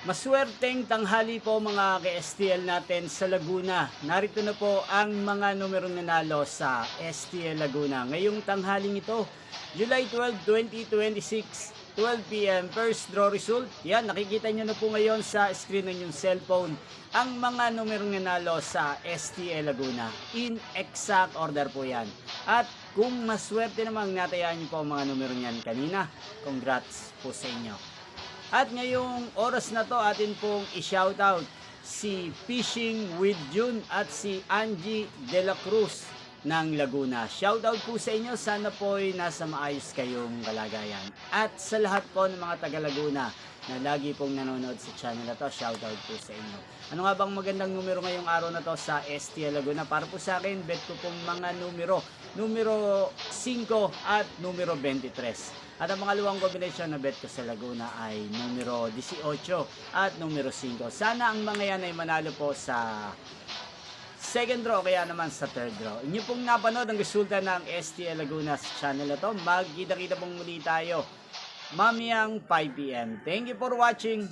Maswerteng tanghali po mga ka-STL natin sa Laguna. Narito na po ang mga numerong nanalo sa STL Laguna. Ngayong tanghaling ito, July 12, 2026, 12 p.m. First draw result. Yan, nakikita nyo na po ngayon sa screen ng yung cellphone ang mga numerong nanalo sa STL Laguna. In exact order po yan. At kung maswerte namang natayaan nyo po ang mga numero niyan kanina, congrats po sa inyo. At ngayong oras na to atin pong i-shoutout si Fishing with June at si Angie De La Cruz ng Laguna. Shoutout po sa inyo, sana po'y nasa maayos kayong kalagayan. At sa lahat po ng mga taga Laguna na lagi pong nanonood sa channel na to, shoutout po sa inyo. Ano nga bang magandang numero ngayong araw na to sa STL Laguna? Para po sa akin, bet ko pong mga numero 5 at numero 23. At ang mga luwang kombinasyon na bet ko sa Laguna ay numero 18 at numero 5. Sana ang mga yan ay manalo po sa second draw kaya naman sa third draw. Inyo pong napanood ang resulta ng STL Laguna sa channel na to. Magkita-kita pong muli tayo mamayang 5 p.m. Thank you for watching.